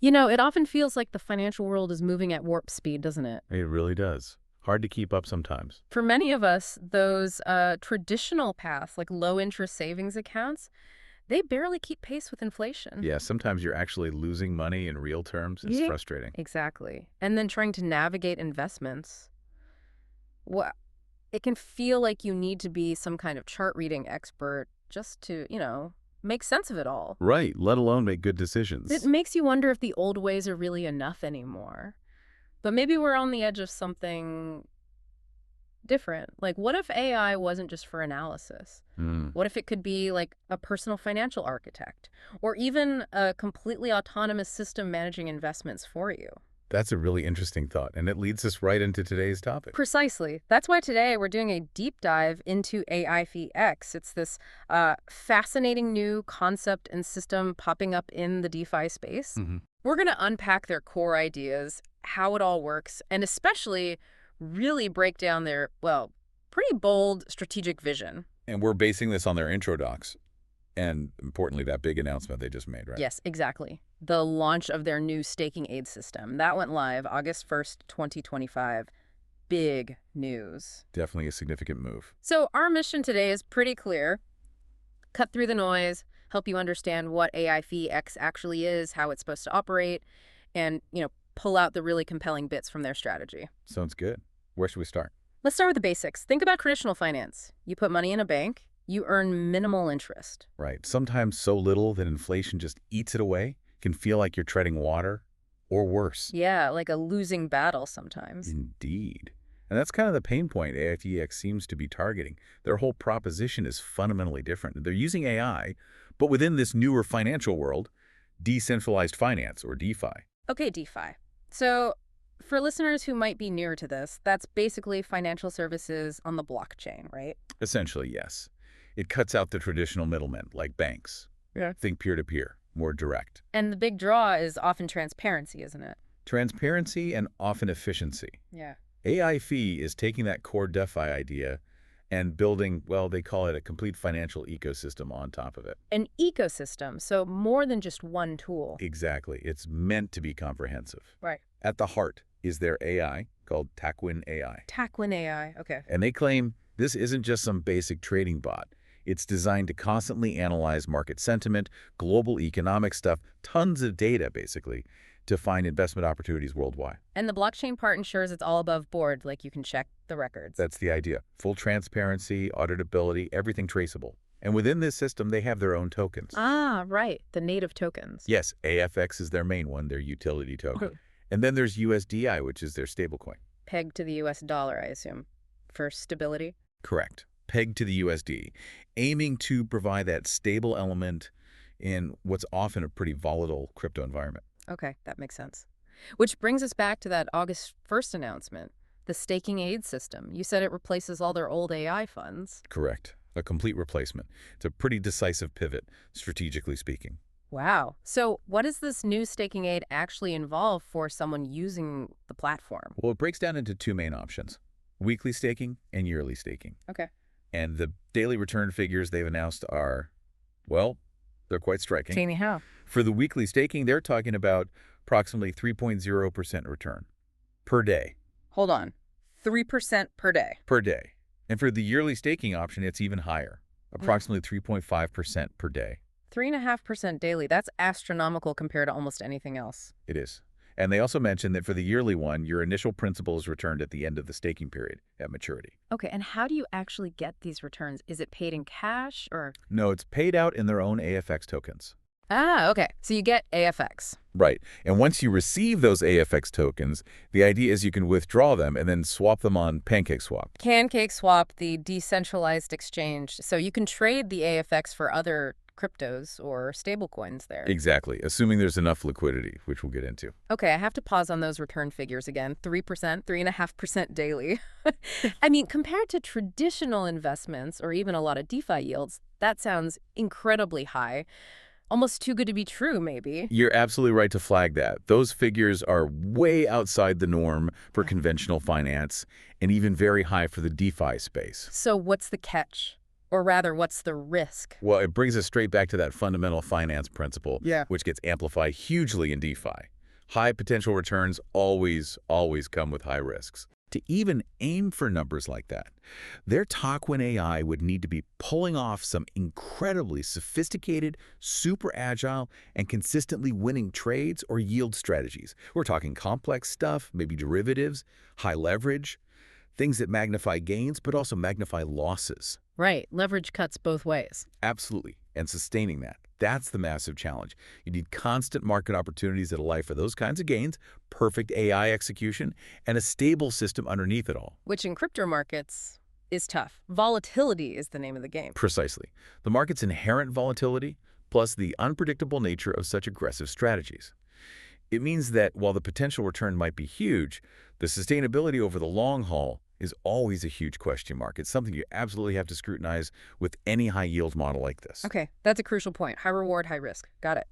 It often feels like the financial world is moving at warp speed, doesn't it? It really does. Hard to keep up sometimes. For many of us, those traditional paths, like low-interest savings accounts, they barely keep pace with inflation. Yeah, sometimes you're actually losing money in real terms. It's Yeah. frustrating. Exactly. And then trying to navigate investments, well, it can feel like you need to be some kind of chart reading expert just to, make sense of it all. Right, let alone make good It decisions. makes you wonder if the old ways are really enough anymore. But maybe we're on the edge of something different. Like, what if AI wasn't just for analysis? Hmm. What if it could be like a personal financial architect or even a completely autonomous system managing investments for you? That's a really interesting thought, and it leads us right into today's topic. Precisely. That's why today we're doing a deep dive into AIFEX. It's this fascinating new concept and system popping up in the DeFi space. Hmm. We're going to unpack their core ideas, how it all works, and especially really break down their, well, pretty bold strategic vision. And we're basing this on their intro docs, and importantly, that big announcement they just made, right? Yes, exactly. The launch of their new staking aid system. That went live August 1st, 2025. Big news. Definitely a significant move. So our mission today is pretty clear. Cut through the noise, help you understand what AIFEX actually is, how it's supposed to operate, and, pull out the really compelling bits from their strategy. Sounds good. Where should we start? Let's start with the basics. Think about traditional finance. You put money in a bank, you earn minimal interest. Right, sometimes so little that inflation just eats it away. Can feel like you're treading water, or worse. Yeah, like a losing battle sometimes. Indeed. And that's kind of the pain point AIFEX seems to be targeting. Their whole proposition is fundamentally different. They're using AI, but within this newer financial world, decentralized finance, or DeFi. Okay, DeFi. So for listeners who might be newer to this, that's basically financial services on the blockchain, right? Essentially, yes. It cuts out the traditional middlemen, like banks. Yeah. Think peer-to-peer, more direct. And the big draw is often transparency, isn't it? Transparency and often efficiency. Yeah. AIFE is taking that core DeFi idea and building, well, they call it a complete financial ecosystem on top of it. An ecosystem, so more than just one tool. Exactly. It's meant to be comprehensive. Right. At the heart is their AI called Takwin AI. Takwin AI, okay. And they claim this isn't just some basic trading bot. It's designed to constantly analyze market sentiment, global economic stuff, tons of data, basically, to find investment opportunities worldwide. And the blockchain part ensures it's all above board, like you can check the records. That's the idea. Full transparency, auditability, everything traceable. And within this system, they have their own tokens. Ah, right. The native tokens. Yes, AIFX is their main one, their utility token. Okay. And then there's USDI, which is their stablecoin. Pegged to the US dollar, I assume, for stability. Correct. Pegged to the USD, aiming to provide that stable element in what's often a pretty volatile crypto environment. Okay, that makes sense. Which brings us back to that August 1st announcement, the staking aid system. You said it replaces all their old AI funds. Correct. A complete replacement. It's a pretty decisive pivot, strategically speaking. Wow. So what does this new staking aid actually involve for someone using the platform? Well, it breaks down into two main options, weekly staking and yearly staking. Okay. And the daily return figures they've announced are, well, they're quite striking. Jamie, how? For the weekly staking, they're talking about approximately 3.0% return per day. Hold on. 3% per day. Per day. And for the yearly staking option, it's even higher, approximately 3.5% per day. 3.5% daily. That's astronomical compared to almost anything else. It is. And they also mentioned that for the yearly one, your initial principal is returned at the end of the staking period at maturity. Okay, and how do you actually get these returns? Is it paid in cash or? No, it's paid out in their own AIFX tokens. Ah, okay. So you get AIFX. Right. And once you receive those AIFX tokens, the idea is you can withdraw them and then swap them on PancakeSwap. PancakeSwap, the decentralized exchange. So you can trade the AIFX for other cryptos or stablecoins there. Exactly, assuming there's enough liquidity, which we'll get into. Okay, I have to pause on those return figures again. 3%, 3.5% daily. I mean, compared to traditional investments or even a lot of DeFi yields, that sounds incredibly high. Almost too good to be true, maybe. You're absolutely right to flag that. Those figures are way outside the norm for conventional finance and even very high for the DeFi space. So what's the catch? Or rather, what's the risk? Well, it brings us straight back to that fundamental finance principle, which gets amplified hugely in DeFi. High potential returns always come with high risks. To even aim for numbers like that, their talk when AI would need to be pulling off some incredibly sophisticated, super agile, and consistently winning trades or yield strategies. We're talking complex stuff, maybe derivatives, high leverage, things that magnify gains but also magnify losses. Right. Leverage cuts both ways. Absolutely. And sustaining that. That's the massive challenge. You need constant market opportunities that allow for those kinds of gains, perfect AI execution, and a stable system underneath it all. Which in crypto markets is tough. Volatility is the name of the game. Precisely. The market's inherent volatility, plus the unpredictable nature of such aggressive strategies. It means that while the potential return might be huge, the sustainability over the long haul is always a huge question mark. It's something you absolutely have to scrutinize with any high-yield model like this. Okay, that's a crucial point. High reward, high risk. Got it.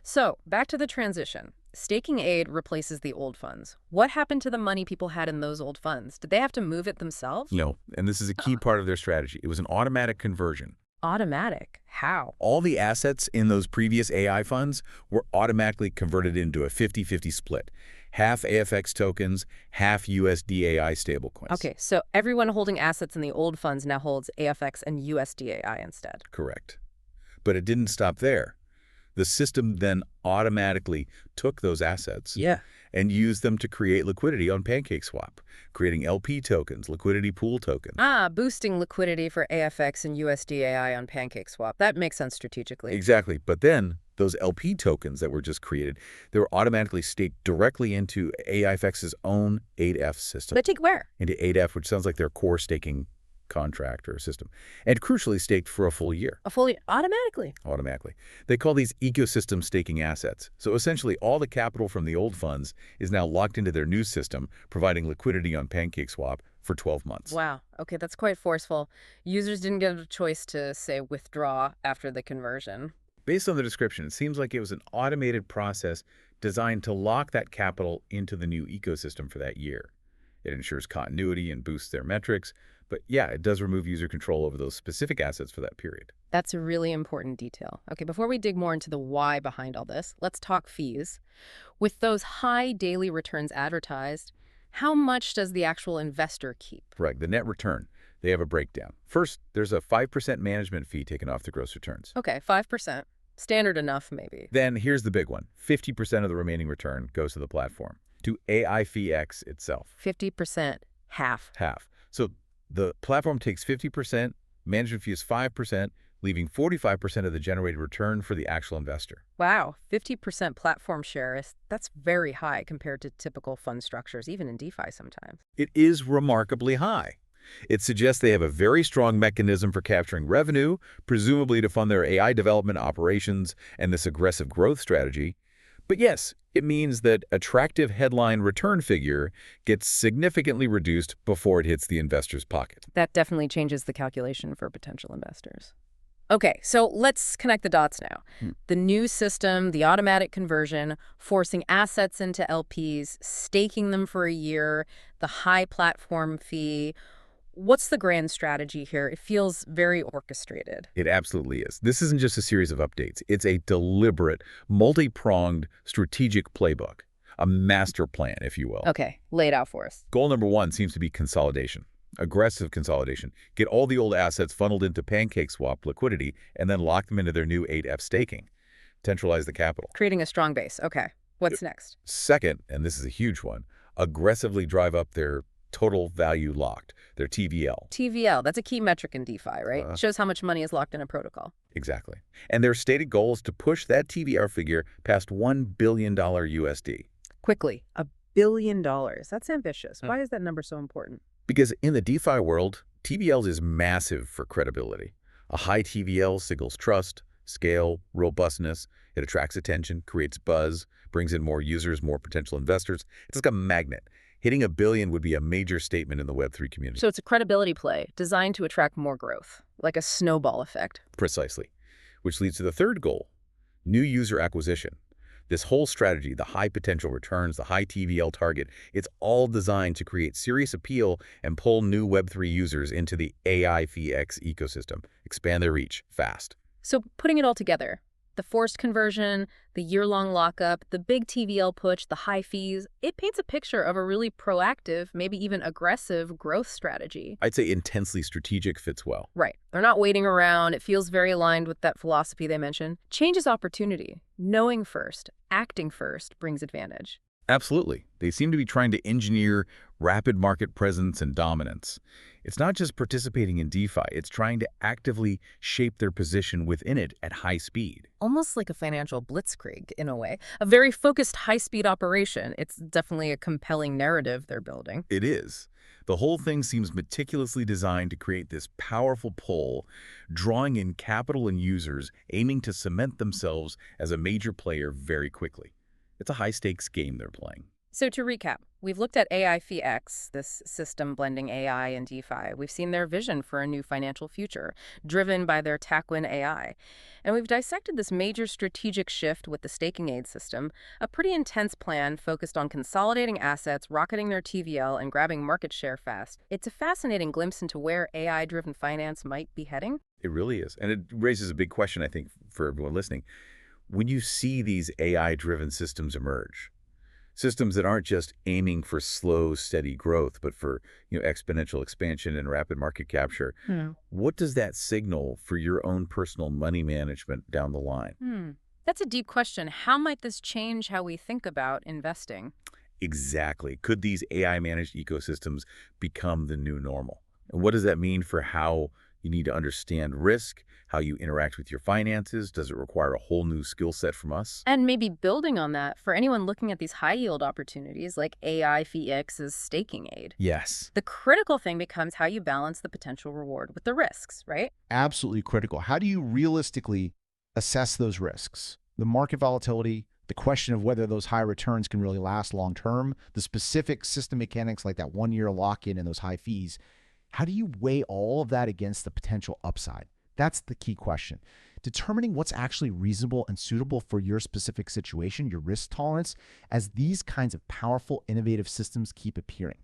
So, back to the transition. Staking aid replaces the old funds. What happened to the money people had in those old funds? Did they have to move it themselves? No, and this is a key part of their strategy. It was an automatic conversion. Automatic? How? All the assets in those previous AI funds were automatically converted into a 50-50 split. Half AIFX tokens, half USDAI stablecoins. Okay, so everyone holding assets in the old funds now holds AIFX and USDAI instead. Correct. But it didn't stop there. The system then automatically took those assets and used them to create liquidity on PancakeSwap, creating LP tokens, liquidity pool tokens. Boosting liquidity for AIFX and USDAI on PancakeSwap. That makes sense strategically. Exactly. But then those LP tokens that were just created, they were automatically staked directly into AIFX's own 8F system. They take where? Into 8F, which sounds like their core staking contract or system, and crucially staked for a full year. A fully automatically? Automatically. They call these ecosystem staking assets. So essentially all the capital from the old funds is now locked into their new system, providing liquidity on PancakeSwap for 12 months. Wow. Okay, that's quite forceful. Users didn't get a choice to, say, withdraw after the conversion. Based on the description, it seems like it was an automated process designed to lock that capital into the new ecosystem for that year. It ensures continuity and boosts their metrics, but yeah, it does remove user control over those specific assets for that period. That's a really important detail. Okay, before we dig more into the why behind all this, let's talk fees. With those high daily returns advertised, how much does the actual investor keep? Right, the net return. They have a breakdown. First, there's a 5% management fee taken off the gross returns. Okay, 5%. Standard enough, maybe. Then here's the big one. 50% of the remaining return goes to the platform, to AIFEX itself. 50%, half. Half. So the platform takes 50%, management fee is 5%, leaving 45% of the generated return for the actual investor. Wow, 50% platform share that's very high compared to typical fund structures, even in DeFi sometimes. It is remarkably high. It suggests they have a very strong mechanism for capturing revenue, presumably to fund their AI development operations and this aggressive growth strategy. But yes, it means that attractive headline return figure gets significantly reduced before it hits the investor's pocket. That definitely changes the calculation for potential investors. Okay, so let's connect the dots now. The new system, the automatic conversion, forcing assets into LPs, staking them for a year, the high platform fee. What's the grand strategy here? It feels very orchestrated. It absolutely is. This isn't just a series of updates. It's a deliberate, multi-pronged strategic playbook, a master plan, if you will. Okay, lay it out for us. Goal number one seems to be consolidation, aggressive consolidation. Get all the old assets funneled into PancakeSwap liquidity and then lock them into their new 8F staking. Centralize the capital. Creating a strong base. Okay, what's next? Second, and this is a huge one, aggressively drive up their total value locked, their TVL. TVL, that's a key metric in DeFi, right? Shows how much money is locked in a protocol. Exactly. And their stated goal is to push that TVL figure past $1 billion USD. Quickly, $1 billion. That's ambitious. Why is that number so important? Because in the DeFi world, TVL is massive for credibility. A high TVL signals trust, scale, robustness. It attracts attention, creates buzz, brings in more users, more potential investors. It's like a magnet. Hitting $1 billion would be a major statement in the Web3 community. So it's a credibility play designed to attract more growth, like a snowball effect. Precisely. Which leads to the third goal, new user acquisition. This whole strategy, the high potential returns, the high TVL target, it's all designed to create serious appeal and pull new Web3 users into the AIFEX ecosystem, expand their reach fast. So putting it all together, The forced conversion, the year-long lockup, the big TVL push, the high fees, it paints a picture of a really proactive, maybe even aggressive growth strategy. I'd say intensely strategic fits well. Right. They're not waiting around. It feels very aligned with that philosophy they mentioned. Change is opportunity. Knowing first, acting first brings advantage. Absolutely. They seem to be trying to engineer rapid market presence and dominance. It's not just participating in DeFi, it's trying to actively shape their position within it at high speed. Almost like a financial blitzkrieg, in a way. A very focused, high-speed operation. It's definitely a compelling narrative they're building. It is. The whole thing seems meticulously designed to create this powerful pull, drawing in capital and users, aiming to cement themselves as a major player very quickly. It's a high-stakes game they're playing. So to recap, we've looked at AIFEX, this system blending AI and DeFi. We've seen their vision for a new financial future, driven by their Taquin AI. And we've dissected this major strategic shift with the staking aid system, a pretty intense plan focused on consolidating assets, rocketing their TVL, and grabbing market share fast. It's a fascinating glimpse into where AI-driven finance might be heading. It really is. And it raises a big question, I think, for everyone listening. When you see these AI-driven systems emerge, systems that aren't just aiming for slow, steady growth, but for exponential expansion and rapid market capture, what does that signal for your own personal money management down the line? That's a deep question. How might this change how we think about investing? Exactly. Could these AI-managed ecosystems become the new normal? And what does that mean for how you need to understand risk, how you interact with your finances? Does it require a whole new skill set from us? And maybe building on that, for anyone looking at these high-yield opportunities like AIFEX's staking aid, Yes. the critical thing becomes how you balance the potential reward with the risks, right? Absolutely critical. How do you realistically assess those risks? The market volatility, the question of whether those high returns can really last long term, the specific system mechanics like that 1-year lock-in and those high fees. How do you weigh all of that against the potential upside? That's the key question. Determining what's actually reasonable and suitable for your specific situation, your risk tolerance, as these kinds of powerful, innovative systems keep appearing.